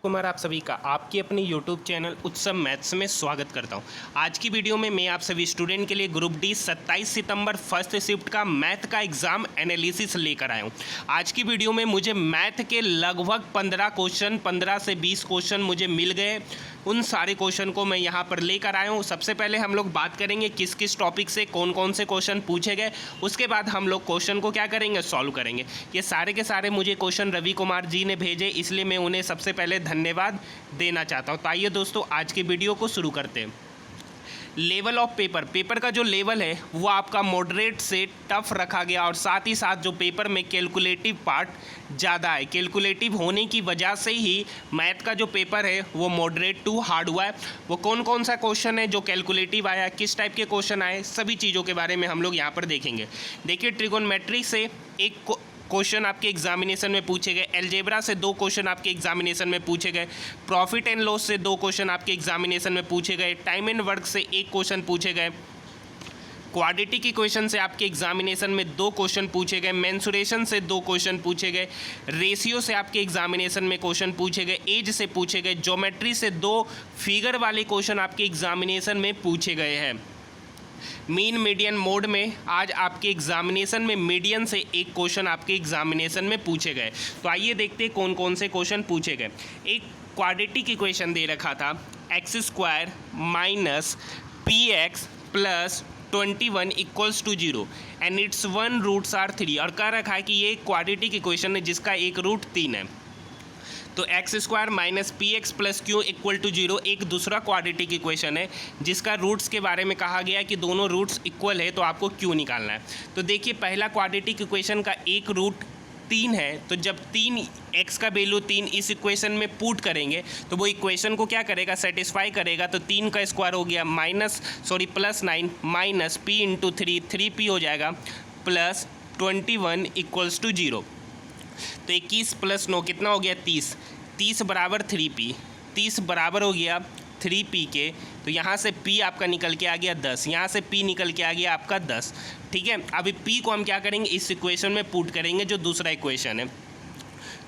कुमार आप सभी का आपके अपने YouTube चैनल उत्सव मैथ्स में स्वागत करता हूं। आज की वीडियो में मैं आप सभी स्टूडेंट के लिए ग्रुप डी 27 सितंबर फर्स्ट शिफ्ट का मैथ का एग्ज़ाम एनालिसिस लेकर आया हूं। आज की वीडियो में मुझे मैथ के लगभग 15 से 20 क्वेश्चन मुझे मिल गए। उन सारे क्वेश्चन को मैं यहां पर लेकर आया हूं। सबसे पहले हम लोग बात करेंगे किस किस टॉपिक से कौन कौन से क्वेश्चन पूछे गए, उसके बाद हम लोग क्वेश्चन को क्या करेंगे, सॉल्व करेंगे। ये सारे के सारे मुझे क्वेश्चन रवि कुमार जी ने भेजे, इसलिए मैं उन्हें सबसे पहले धन्यवाद देना चाहता हूं। तो आइए दोस्तों आज की वीडियो को शुरू करते हैं। लेवल ऑफ पेपर का जो लेवल है वो आपका मॉडरेट से टफ रखा गया और साथ ही साथ जो पेपर में कैलकुलेटिव पार्ट ज़्यादा है। कैलकुलेटिव होने की वजह से ही मैथ का जो पेपर है वो मॉडरेट टू हार्ड हुआ है। वो कौन कौन सा क्वेश्चन है जो कैलकुलेटिव आया, किस टाइप के क्वेश्चन आए, सभी चीज़ों के बारे में हम लोग यहाँ पर देखेंगे। देखिए ट्रिगोनोमेट्री से एक क्वेश्चन आपके एग्जामिनेशन में पूछे गए, अलजेब्रा से 2 क्वेश्चन आपके एग्जामिनेशन में पूछे गए, प्रॉफिट एंड लॉस से 2 क्वेश्चन आपके एग्जामिनेशन में पूछे गए, टाइम एंड वर्क से 1 क्वेश्चन पूछे गए, क्वाड्रेटिक इक्वेशन से आपके एग्जामिनेशन में 2 क्वेश्चन पूछे गए, मेंसुरेशन से 2 क्वेश्चन पूछे गए, रेशियो से आपके एग्जामिनेशन में क्वेश्चन पूछे गए, एज से पूछे गए, ज्योमेट्री से 2 फिगर वाले क्वेश्चन आपके एग्जामिनेशन में पूछे गए हैं। मीन मीडियन मोड में आज आपके एग्जामिनेशन में मीडियन से 1 क्वेश्चन आपके एग्जामिनेशन में पूछे गए। तो आइए देखते हैं कौन कौन से क्वेश्चन पूछे गए। एक क्वाड्रेटिक इक्वेशन दे रखा था x² minus px plus 21 equals to 0 and it's 1 roots are 3 और कह रखा है कि ये क्वाड्रेटिक इक्वेशन है जिसका एक रूट 3 है। तो x² minus P X plus Q equal to 0 एक दूसरा क्वाड्रेटिक इक्वेशन है जिसका रूट्स के बारे में कहा गया है कि दोनों रूट्स इक्वल है, तो आपको क्यू निकालना है। तो देखिए पहला क्वाड्रेटिक इक्वेशन का एक रूट 3 है, तो जब 3 x का वैल्यू 3 इस इक्वेशन में पुट करेंगे तो वो इक्वेशन को क्या करेगा, सेटिस्फाई करेगा। तो 3 का स्क्वायर हो गया plus 9 minus p into 3p हो जाएगा प्लस 21 इक्वल्स टू 0। तो 21 प्लस 9 कितना हो गया 30 बराबर 3p, 30 बराबर हो गया 3p के। तो यहाँ से p आपका निकल के आ गया 10, यहाँ से p निकल के आ गया आपका 10। ठीक है, अभी p को हम क्या करेंगे, इस इक्वेशन में पुट करेंगे जो दूसरा इक्वेशन है।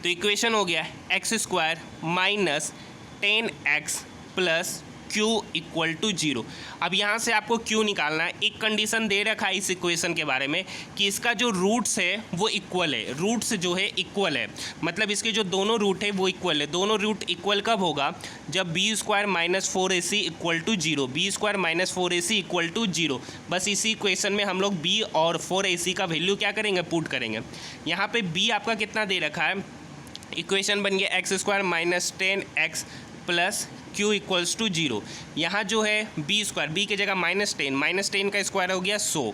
तो इक्वेशन हो गया x² minus 10x plus q equal to 0। अब यहाँ से आपको q निकालना है। एक कंडीशन दे रखा है इस इक्वेशन के बारे में कि इसका जो रूट्स है वो इक्वल है, रूट्स जो है इक्वल है, मतलब इसके जो दोनों रूट है वो इक्वल है। दोनों रूट इक्वल कब होगा, जब b² minus 4ac equal to 0, b² minus 4ac equal to 0। बस इसी इक्वेशन में हम लोग b और 4ac का वैल्यू क्या करेंगे, पुट करेंगे। यहाँ पे b आपका कितना दे रखा है, इक्वेशन बन गया x² minus 10x plus q equals to 0। यहाँ जो है b² के जगह माइनस 10 का स्क्वायर हो गया 100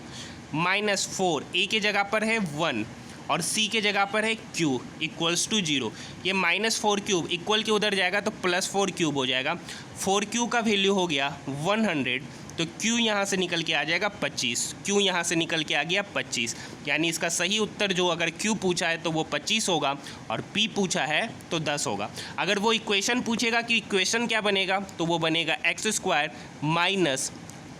माइनस 4 a के जगह पर है 1 और c के जगह पर है q इक्वल्स टू 0। ये -4 क्यूब इक्वल के उधर जाएगा तो +4 क्यूब हो जाएगा। 4q का वैल्यू हो गया 100, तो q यहाँ से निकल के आ जाएगा 25, q यहाँ से निकल के आ गया 25। यानी इसका सही उत्तर जो अगर q पूछा है तो वो 25 होगा और p पूछा है तो 10 होगा। अगर वो इक्वेशन पूछेगा कि इक्वेशन क्या बनेगा, तो वो बनेगा x² minus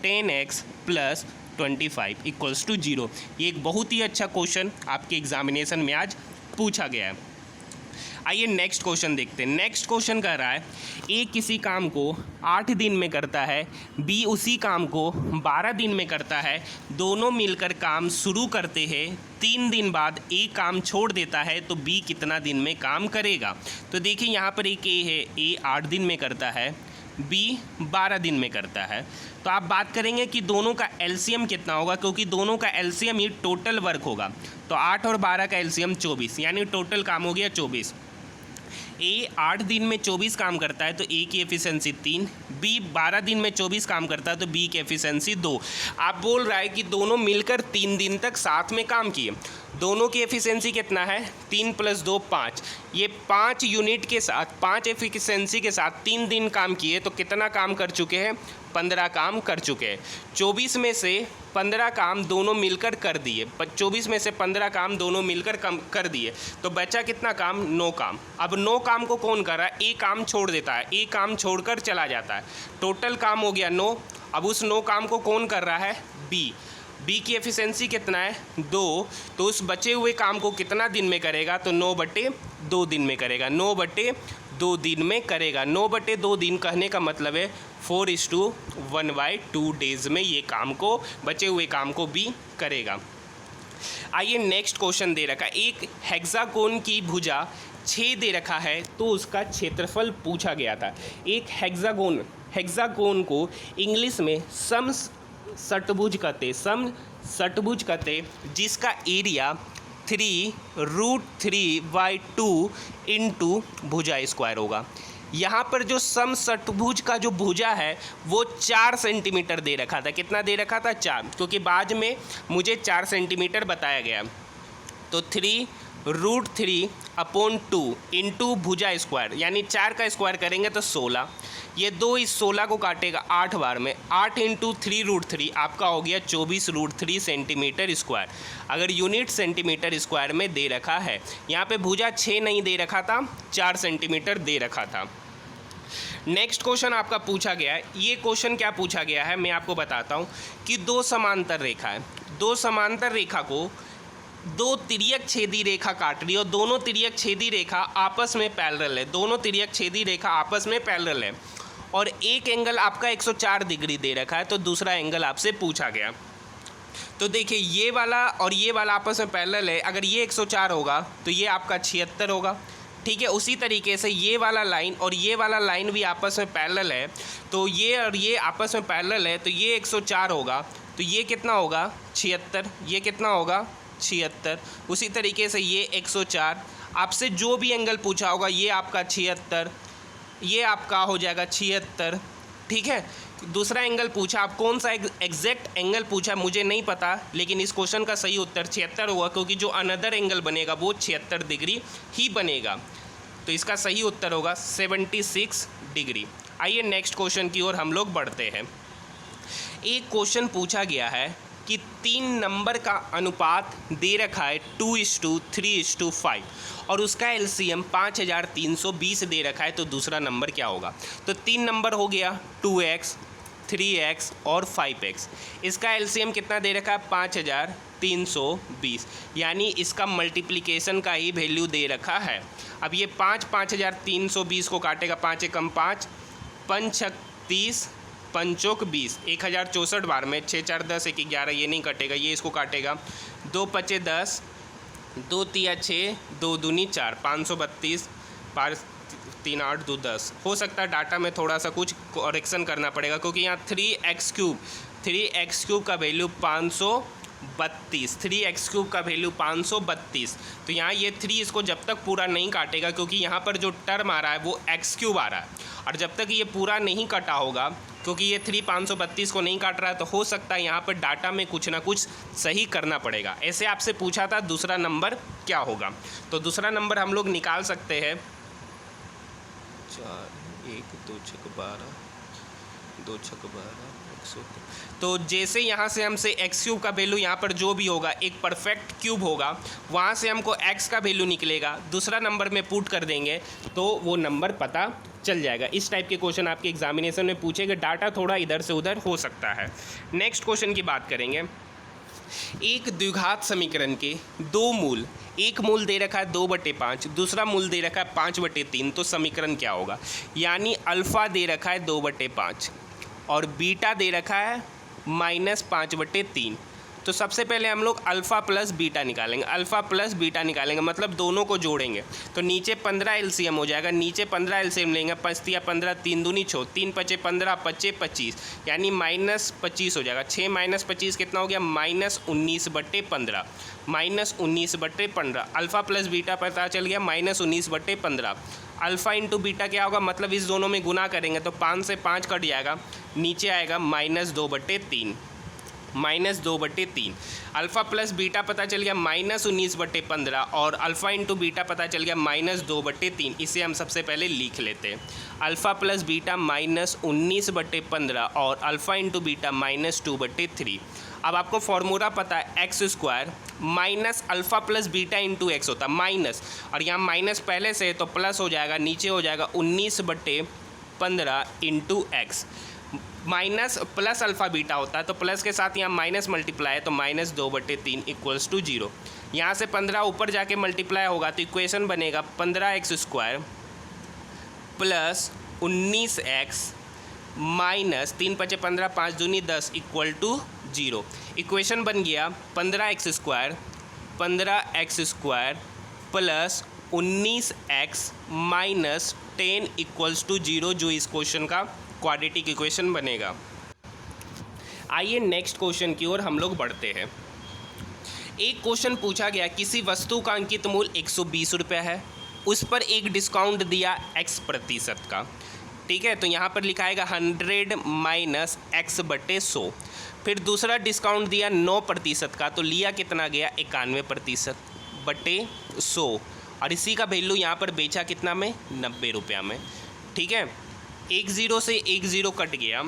10x plus 25 equals to 0। ये एक बहुत ही अच्छा क्वेश्चन आपके एग्जामिनेशन में आज पूछा गया है। आइए नेक्स्ट क्वेश्चन देखते हैं। नेक्स्ट क्वेश्चन कह रहा है ए किसी काम को 8 दिन में करता है, बी उसी काम को 12 दिन में करता है, दोनों मिलकर काम शुरू करते हैं, 3 दिन बाद ए काम छोड़ देता है, तो बी कितना दिन में काम करेगा। तो देखिए यहाँ पर एक ए है, ए 8 दिन में करता है, बी 12 दिन में करता है। तो आप बात करेंगे कि दोनों का एलसीएम कितना होगा, क्योंकि दोनों का एलसीएम ही टोटल वर्क होगा। तो 8 और 12 का एलसीएम 24, यानी टोटल काम हो गया 24। ए 8 दिन में 24 काम करता है तो ए की एफिशिएंसी 3, बी 12 दिन में 24 काम करता है तो बी की एफिशिएंसी 2। आप बोल रहा है कि दोनों मिलकर 3 दिन तक साथ में काम किए, दोनों की एफिशिएंसी कितना है, 3 + 2 5। ये 5 यूनिट के साथ 5 एफिशिएंसी के साथ 3 दिन काम किए तो कितना काम कर चुके हैं, 15 काम कर चुके हैं। 24 में से 15 काम दोनों मिलकर कर दिए, 24 में से 15 काम दोनों मिलकर कर दिए, तो बचा कितना काम, 9 काम। अब 9 काम को कौन कर रहा है, ए काम छोड़ देता है, ए काम छोड़कर चला जाता है, टोटल काम हो गया 9। अब उस 9 काम को कौन कर रहा है, बी की एफिशिएंसी कितना है, 2। तो उस बचे हुए काम को कितना दिन में करेगा, तो 9/2 दिन में करेगा, 9/2 2 दिन में करेगा। 9/2 दिन कहने का मतलब है 4:1/2 डेज में ये काम को, बचे हुए काम को भी करेगा। आइए नेक्स्ट क्वेश्चन दे रखा है, एक हेक्सागोन की भुजा 6 दे रखा है तो उसका क्षेत्रफल पूछा गया था। एक हेक्सागोन को इंग्लिश में समषटभुज कहते, जिसका एरिया 3√3/2 इंटू भुजा स्क्वायर होगा। यहाँ पर जो समषटभुज का जो भुजा है वो 4 सेंटीमीटर दे रखा था। कितना दे रखा था? 4, क्योंकि बाद में मुझे 4 सेंटीमीटर बताया गया। तो 3√3/2 इंटू भुजा स्क्वायर, यानी 4 का स्क्वायर करेंगे तो 16। ये 2 इस 16 को काटेगा 8 बार में, 8 इंटू 3√3 आपका हो गया 24√3 सेंटीमीटर स्क्वायर। अगर यूनिट सेंटीमीटर स्क्वायर में दे रखा है, यहाँ पे भुजा 6 नहीं दे रखा था, 4 सेंटीमीटर दे रखा था। नेक्स्ट क्वेश्चन आपका पूछा गया है। ये क्वेश्चन क्या पूछा गया है मैं आपको बताता हूँ कि 2 समांतर रेखा है, 2 समांतर रेखा को 2 तिर्यक छेदी रेखा काट रही है और दोनों तिर्यक छेदी रेखा आपस में पैरेलल है, दोनों तिर्यक छेदी रेखा आपस में पैरेलल है और एक एंगल आपका 104 डिग्री दे रखा है, तो दूसरा एंगल आपसे पूछा गया। तो देखिए ये वाला और ये वाला आपस में पैरेलल है, अगर ये 104 होगा तो ये आपका 76 होगा, ठीक है। उसी तरीके से ये वाला लाइन और ये वाला लाइन भी आपस में पैरेलल है, तो ये और ये आपस में पैरेलल है, तो ये 104 होगा, तो ये कितना होगा? 76। ये कितना होगा? 76। उसी तरीके से ये 104, आपसे जो भी एंगल पूछा होगा ये आपका 76, ये आपका हो जाएगा 76, ठीक है। दूसरा एंगल पूछा, आप कौन सा एग्जैक्ट एंगल पूछा मुझे नहीं पता, लेकिन इस क्वेश्चन का सही उत्तर 76 होगा, क्योंकि जो अनदर एंगल बनेगा वो 76 डिग्री ही बनेगा। तो इसका सही उत्तर होगा 76 डिग्री। आइए नेक्स्ट क्वेश्चन की ओर हम लोग बढ़ते हैं। एक क्वेश्चन पूछा गया है कि 3 नंबर का अनुपात दे रखा है 2:3:5 और उसका एलसीएम 5320 दे रखा है, तो दूसरा नंबर क्या होगा? तो 3 नंबर हो गया 2x, 3x और 5x। इसका एलसीएम कितना दे रखा है? 5320, यानी इसका मल्टीप्लिकेशन का ही वैल्यू दे रखा है। अब ये 5320 को काटेगा, 5 एकम 5, 5 छक 30, 5 चौक 20, 1064 बार में, 6 4 10 1 11, ये नहीं कटेगा, ये इसको काटेगा। 2 5 10, 2 3 6, 2 दूनी 4, 532, 5 3 8 2 10। हो सकता है डाटा में थोड़ा सा कुछ करेक्शन करना पड़ेगा, क्योंकि यहाँ 3x³ का वैल्यू 532, 3x³ का वैल्यू 532। तो यहाँ ये 3 इसको जब तक पूरा नहीं काटेगा, क्योंकि यहाँ पर जो टर्म आ रहा है वो x³ आ रहा है, और जब तक ये पूरा नहीं कटा होगा, क्योंकि ये 3 532 को नहीं काट रहा है, तो हो सकता है यहाँ पर डाटा में कुछ ना कुछ सही करना पड़ेगा। ऐसे आपसे पूछा था दूसरा नंबर क्या होगा, तो दूसरा नंबर हम लोग निकाल सकते हैं 4 1 2 6 12, 2 6 12 100। तो जैसे यहाँ से हमसे x³ का वैल्यू यहाँ पर जो भी होगा एक परफेक्ट क्यूब होगा, वहाँ से हमको x का वैल्यू निकलेगा, दूसरा नंबर में पुट कर देंगे तो वो नंबर पता चल जाएगा। इस टाइप के क्वेश्चन आपके एग्जामिनेशन में पूछेगा, डाटा थोड़ा इधर से उधर हो सकता है। नेक्स्ट क्वेश्चन की बात करेंगे। एक द्विघात समीकरण के 2 मूल, एक मूल दे रखा है 2/5, दूसरा मूल दे रखा है 5/3, तो समीकरण क्या होगा? यानी अल्फ़ा दे रखा है 2/5 और बीटा दे रखा है -5/3। तो सबसे पहले हम लोग अल्फ़ा प्लस बीटा निकालेंगे, अल्फ़ा प्लस बीटा निकालेंगे, मतलब दोनों को जोड़ेंगे। तो नीचे 15 एलसीएम हो जाएगा, नीचे 15 एलसीएम लेंगे, 5 तिया 15, 3 दूनी 6, 3 5 15, 5 25, यानी -25 हो जाएगा। 6 - 25 कितना हो गया? -19/15, -19/15। अल्फ़ा प्लस बीटा पता चल गया, -19/15। अल्फ़ा इंटू बीटा क्या होगा? मतलब इस दोनों में गुना करेंगे तो 5 से 5 कट जाएगा, नीचे आएगा -2/3, -2/3। अल्फ़ा प्लस बीटा पता चल गया -19/15 और अल्फ़ा इंटू बीटा पता चल गया -2/3। इसे हम सबसे पहले लिख लेते हैं, अल्फ़ा प्लस बीटा -19/15 और अल्फ़ा इंटू बीटा -2/3। अब आपको फॉर्मूला पता है x² minus alpha plus beta into x होता है, माइनस, और यहाँ माइनस पहले से तो प्लस हो जाएगा, नीचे हो जाएगा 19/15 into x. Minus plus alpha beta होता है, तो प्लस के साथ यहाँ माइनस मल्टीप्लाई है, तो -2/3 = 0। यहाँ से 15 ऊपर जाके मल्टीप्लाई होगा तो इक्वेशन बनेगा 15x² प्लस 19x माइनस 3 × 5 = 15, 5 दूनी 10 इक्वल टू 0। इक्वेशन बन गया 15x² plus 19x minus 10 equals to 0, जो इस क्वेश्चन का क्वाड्रेटिक इक्वेशन बनेगा। आइए नेक्स्ट क्वेश्चन की ओर हम लोग बढ़ते हैं। एक क्वेश्चन पूछा गया, किसी वस्तु का अंकित मूल्य 120 रुपये है, उस पर एक डिस्काउंट दिया x% का। ठीक है, तो यहाँ पर लिखाएगा 100 माइनस x/100। फिर दूसरा डिस्काउंट दिया 9% का, तो लिया कितना गया 91%/100, और इसी का वैल्यू यहाँ पर बेचा कितना में 90 रुपया में। ठीक है, 1 0 से 1 0 कट गया,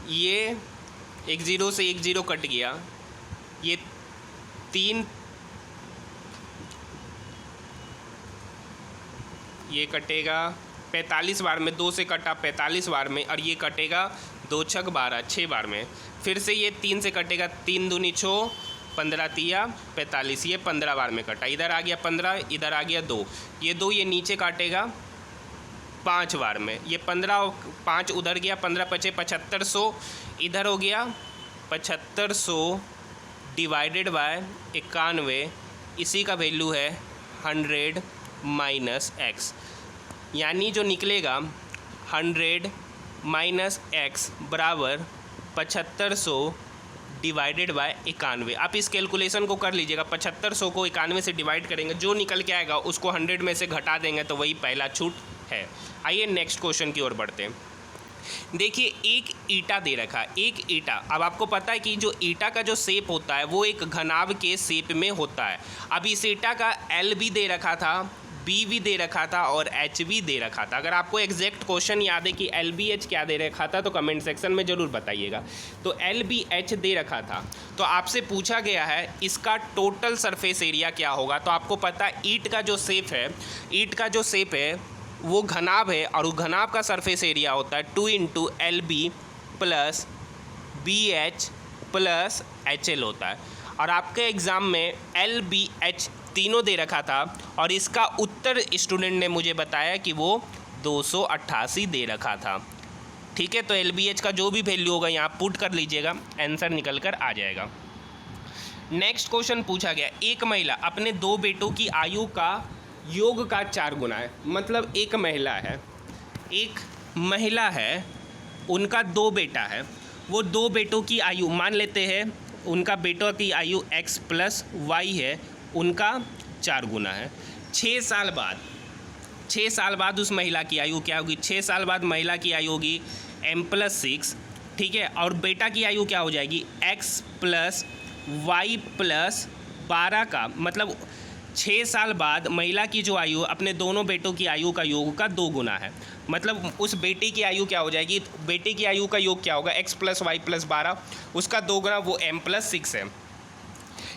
ये 1 0 से 1 0 कट गया, ये 3 ये कटेगा 45 बार में, 2 से कटा 45 बार में, और ये कटेगा 2 × 6 = 12, 6 बार में। फिर से ये 3 से कटेगा, 3 दूनी 6, 15 × 3 = 45, ये 15 बार में कटा। इधर आ गया 15, इधर आ गया 2, ये 2 ये नीचे काटेगा 5 बार में, ये 15 5 उधर गया, 15 × 5 = 7500, इधर हो गया 7500 डिवाइडेड बाय 91, इसी का वैल्यू है 100 माइनस x, यानी जो निकलेगा 100 माइनस x बराबर 7500 डिवाइडेड बाय 91। आप इस कैलकुलेशन को कर लीजिएगा, 7500 को 91 से डिवाइड करेंगे, जो निकल के आएगा उसको 100 में से घटा देंगे, तो वही पहला छूट है। आइए नेक्स्ट क्वेश्चन की ओर बढ़ते हैं। देखिए, एक ईंटा दे रखा है, एक ईंटा। अब आपको पता है कि जो ईंटा का जो शेप होता है वो एक घनाभ के शेप में होता है। अब इस ईंटा का L भी दे रखा था, B भी दे रखा था और H भी दे रखा था। अगर आपको एग्जैक्ट क्वेश्चन याद है कि LBH क्या दे रखा था तो कमेंट सेक्शन में ज़रूर बताइएगा। तो LBH दे रखा था, तो आपसे पूछा गया है इसका टोटल सरफेस एरिया क्या होगा। तो आपको पता है ईंट का जो शेप है, ईंट का जो शेप है वो घनाभ है, और वो घनाभ का सरफेस एरिया होता है 2 × LB plus BH plus HL होता है। और आपके एग्ज़ाम में LBH तीनों दे रखा था, और इसका उत्तर स्टूडेंट ने मुझे बताया कि वो 288 दे रखा था। ठीक है, तो LBH का जो भी वैल्यू होगा यहाँ पुट कर लीजिएगा, आंसर निकल कर आ जाएगा। नेक्स्ट क्वेश्चन पूछा गया, एक महिला अपने 2 बेटों की आयु का योग का 4 गुना है। मतलब एक महिला है, उनका 2 बेटा है, वो 2 बेटों की आयु मान लेते हैं, उनका बेटों की आयु x + y है, उनका 4 गुना है। 6 साल बाद उस महिला की आयु क्या होगी? 6 साल बाद महिला की आयु होगी m + 6। ठीक है, और बेटा की आयु क्या हो जाएगी? x + y + 12 का मतलब 6 साल बाद महिला की जो आयु अपने दोनों बेटों की आयु का योग का 2 गुना है। मतलब उस बेटी की आयु क्या हो जाएगी? बेटे की आयु का योग क्या होगा? x + y + 12, उसका 2 गुना वो m + 6 है।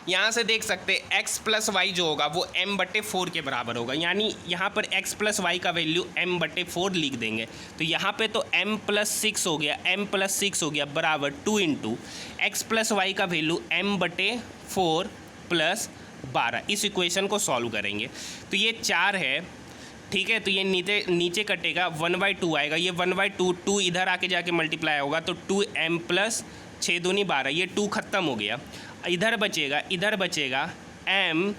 यहाँ से देख सकते हैं x + y जो होगा वो m/4 के बराबर होगा, यानी यहाँ पर x + y का वैल्यू m/4 लिख देंगे। तो यहाँ पे तो m + 6 हो गया, m + 6 हो गया बराबर 2 × x + y का वैल्यू m/4 + 12। इस इक्वेशन को सॉल्व करेंगे तो ये 4 है। ठीक है, तो ये नीचे कटेगा 1/2 आएगा, ये 1/2 2 इधर आके जाके मल्टीप्लाई होगा तो 2m + 6 दूनी 12, ये 2 ख़त्म हो गया। इधर बचेगा m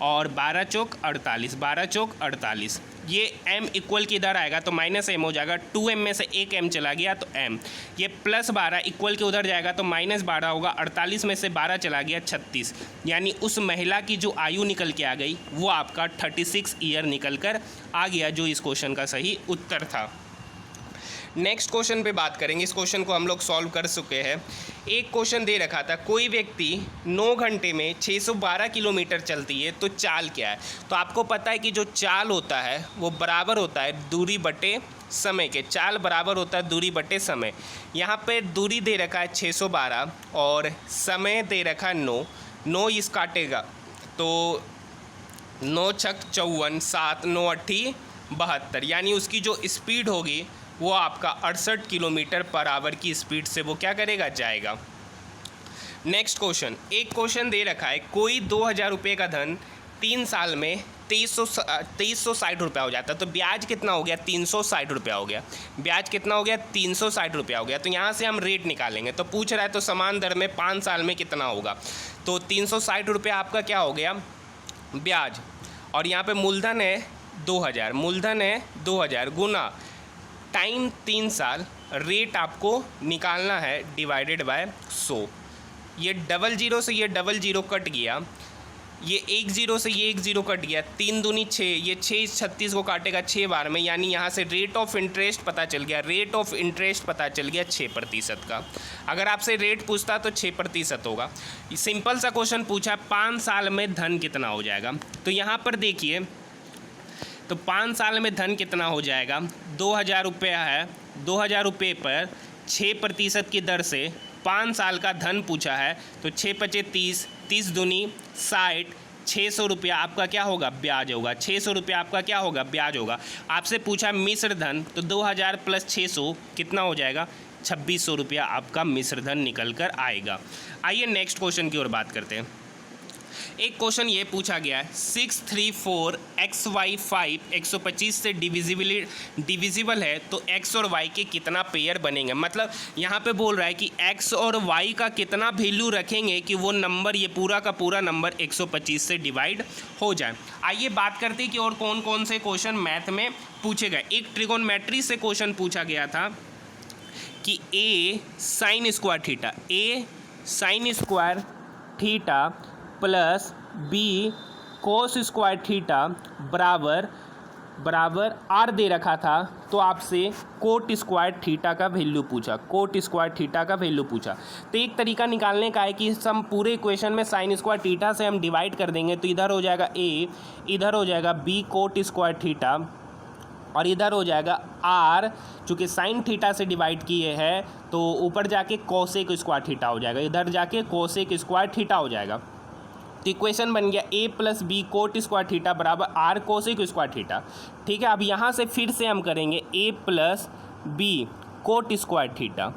और 12 चौक 48, 12 चौक 48। ये m इक्वल के इधर आएगा तो -m हो जाएगा, 2m में से एक m चला गया तो m। ये +12 इक्वल के उधर जाएगा तो -12 होगा, 48 में से 12 चला गया 36, यानी उस महिला की जो आयु निकल के आ गई वो आपका 36 ईयर निकल कर आ गया, जो इस क्वेश्चन का सही उत्तर था। नेक्स्ट क्वेश्चन पे बात करेंगे। इस क्वेश्चन को हम लोग सॉल्व कर चुके हैं। एक क्वेश्चन दे रखा था, कोई व्यक्ति 9 घंटे में 612 किलोमीटर चलती है तो चाल क्या है? तो आपको पता है कि जो चाल होता है वो बराबर होता है दूरी बटे समय के। चाल बराबर होता है दूरी बटे समय। यहाँ पे दूरी दे रखा है 612 और समय दे रखा है 9 इस काटेगा तो 9 × 6 = 54, 7 9 8 72, यानी उसकी जो स्पीड होगी वो आपका 68 किलोमीटर/आवर की स्पीड से वो क्या करेगा? जाएगा। नेक्स्ट क्वेश्चन, एक क्वेश्चन दे रखा है, कोई 2000 रुपये का धन 3 साल में 2360 रुपया हो जाता। तो ब्याज कितना हो गया? 360 रुपया हो गया। ब्याज कितना हो गया? 360 रुपया हो गया। तो यहाँ से हम रेट निकालेंगे। तो पूछ रहा है तो समान दर में 5 साल में कितना होगा। तो 360 रुपया आपका क्या हो गया? ब्याज। और यहाँ पे मूलधन है 2000, मूलधन है 2000 गुना टाइम 3 साल, रेट आपको निकालना है डिवाइडेड बाय 100। ये 00 से ये 00 कट गया, ये 10 से ये 10 कट गया, 3 दूनी 6, ये 6 36 को काटेगा 6 बार में, यानी यहाँ से रेट ऑफ इंटरेस्ट पता चल गया। रेट ऑफ इंटरेस्ट पता चल गया 6% का। अगर आपसे रेट पूछता तो 6% होगा। सिंपल सा क्वेश्चन पूछा, 5 साल में धन कितना हो जाएगा। तो यहाँ पर देखिए, तो 5 साल में धन कितना हो जाएगा? 2000 रुपया है, 2000 रुपये पर 6% की दर से 5 साल का धन पूछा है। तो 6 पचे 30, 30 दूनी 60, 600 रुपया आपका क्या होगा? ब्याज होगा। 600 रुपया आपका क्या होगा? ब्याज होगा। आपसे पूछा मिश्र धन, तो 2000 प्लस 600 कितना हो जाएगा? 2600 रुपया आपका मिश्र धन निकल कर आएगा। आइए नेक्स्ट क्वेश्चन की ओर बात करते हैं। एक क्वेश्चन ये पूछा गया है, 634xy5 125 से डिविजिबल है, तो x और y के कितना पेयर बनेंगे। मतलब यहाँ पे बोल रहा है कि x और y का कितना वैल्यू रखेंगे कि वो नंबर, ये पूरा का पूरा नंबर 125 से डिवाइड हो जाए। आइए बात करते हैं कि और कौन कौन से क्वेश्चन मैथ में पूछे गए। एक ट्रिगोनोमेट्री से क्वेश्चन पूछा गया था कि a sin square theta, a sin square theta plus B cos square theta बराबर आर दे रखा था। तो आपसे कोट स्क्वायर थीटा का वैल्यू पूछा, कोट स्क्वायर थीटा का वैल्यू पूछा। तो एक तरीका निकालने का है कि हम पूरे इक्वेशन में साइन स्क्वायर थीटा से हम डिवाइड कर देंगे। तो इधर हो जाएगा ए, इधर हो जाएगा बी कोट स्क्वायर थीटा, और इधर हो जाएगा आर, चूँकि साइन थीटा से डिवाइड किए हैं तो ऊपर जाके कोसेक स्क्वायर थीटा हो जाएगा, इधर जाके कोसेक स्क्वायर थीटा हो जाएगा। तो इक्वेशन बन गया a plus B cot square theta बराबर आर कोसेक स्क्वायर थीटा। ठीक है, अब यहाँ से फिर से हम करेंगे a plus B cot square theta.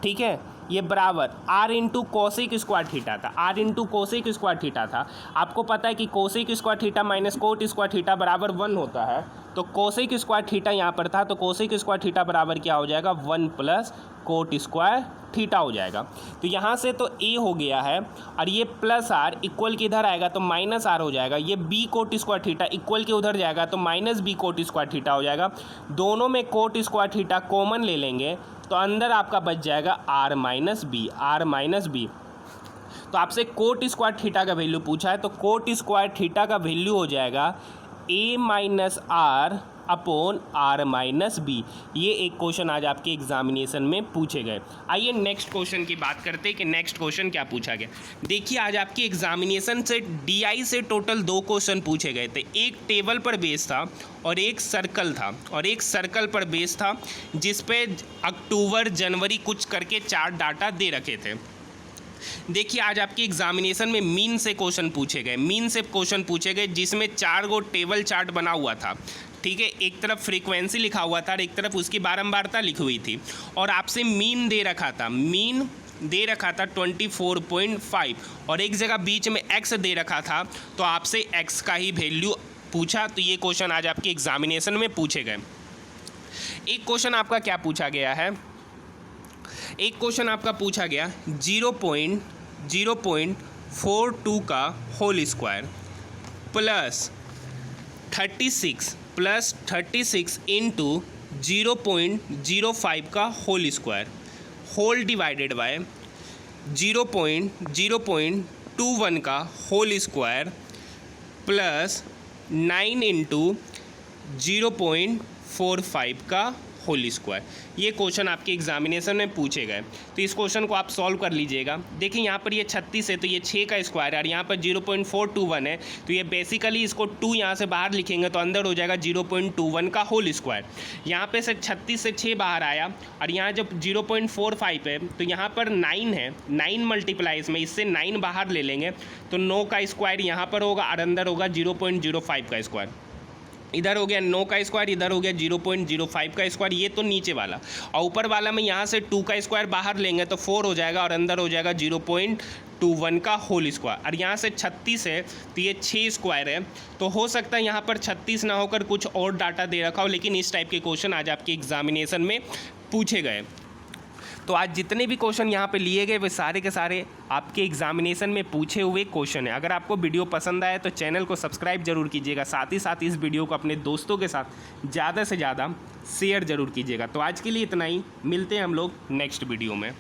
ठीक है, ये बराबर R into cosec square theta था, R into cosec square theta था। आपको पता है कि cosec square theta minus cot square theta बराबर 1 होता है। तो कोसेक स्क्वायर थीटा यहाँ पर था, तो कोसेक स्क्वायर थीटा बराबर क्या हो जाएगा? 1 प्लस कोट स्क्वायर थीटा हो जाएगा। तो यहाँ से तो a हो गया है, और ये प्लस आर इक्वल के इधर आएगा तो माइनस आर हो जाएगा। ये b cot square theta equal के उधर जाएगा तो minus B cot square theta हो जाएगा। दोनों में कोट स्क्वायर थीटा कॉमन ले लेंगे तो अंदर आपका बच जाएगा R minus B, R minus B. तो आपसे कोट स्क्वायर थीटा का वैल्यू पूछा है, तो कोट स्क्वायर थीटा का वैल्यू हो जाएगा a minus R upon R minus B. ये एक क्वेश्चन आज आपके एग्जामिनेशन में पूछे गए। आइए नेक्स्ट क्वेश्चन की बात करते हैं कि नेक्स्ट क्वेश्चन क्या पूछा गया। देखिए, आज आपके एग्जामिनेशन से DI से टोटल 2 क्वेश्चन पूछे गए थे। एक टेबल पर बेस था और एक सर्कल था, और एक सर्कल पर बेस था जिस पे अक्टूबर जनवरी कुछ करके 4 डाटा दे रखे थे। देखिए, आज आपके एग्जामिनेशन में मीन से क्वेश्चन पूछे गए, मीन से क्वेश्चन पूछे गए जिसमें 4 गो टेबल चार्ट बना हुआ था। ठीक है, एक तरफ फ्रीक्वेंसी लिखा हुआ था और एक तरफ उसकी बारंबारता लिखी हुई थी, और आपसे मीन दे रखा था, मीन दे रखा था 24.5, और एक जगह बीच में x दे रखा था, तो आपसे x का ही वैल्यू पूछा। तो ये क्वेश्चन आज आपके एग्जामिनेशन में पूछे गए। एक क्वेश्चन आपका क्या पूछा गया है, एक क्वेश्चन आपका पूछा गया 0.042 का होल स्क्वायर प्लस 36 इंटू 0.05 का whole square whole divided by 0.021 का होल स्क्वायर प्लस 9 इंटू 0.45 का होल स्क्वायर। ये क्वेश्चन आपके एग्जामिनेशन में पूछे गए। तो इस क्वेश्चन को आप सॉल्व कर लीजिएगा। देखिए, यहाँ पर ये 36 है तो ये 6 का स्क्वायर है, और यहाँ पर 0.421 है तो ये बेसिकली इसको 2 यहाँ से बाहर लिखेंगे तो अंदर हो जाएगा 0.21 का होल स्क्वायर। यहाँ पे से 36 से 6 बाहर आया, और यहाँ जब 0.45 है तो यहाँ पर 9 है, 9 मल्टीप्लाई इससे 9 बाहर ले लेंगे तो 9 का स्क्वायर यहाँ पर होगा और अंदर होगा 0.05 का स्क्वायर। इधर हो गया 9 का स्क्वायर, इधर हो गया 0.05 का स्क्वायर, ये तो नीचे वाला। और ऊपर वाला में यहाँ से 2 का स्क्वायर बाहर लेंगे तो 4 हो जाएगा और अंदर हो जाएगा 0.21 का होल स्क्वायर। और यहाँ से 36 है तो ये 6 स्क्वायर है, तो हो सकता है यहाँ पर 36 ना होकर कुछ और डाटा दे रखा हो, लेकिन इस टाइप के क्वेश्चन आज आपके एग्जामिनेशन में पूछे गए। तो आज जितने भी क्वेश्चन यहाँ पे लिए गए वे सारे के सारे आपके एग्जामिनेशन में पूछे हुए क्वेश्चन है। अगर आपको वीडियो पसंद आए तो चैनल को सब्सक्राइब जरूर कीजिएगा, साथ ही साथ इस वीडियो को अपने दोस्तों के साथ ज़्यादा से ज़्यादा शेयर जरूर कीजिएगा। तो आज के लिए इतना ही, मिलते हैं हम लोग नेक्स्ट वीडियो में।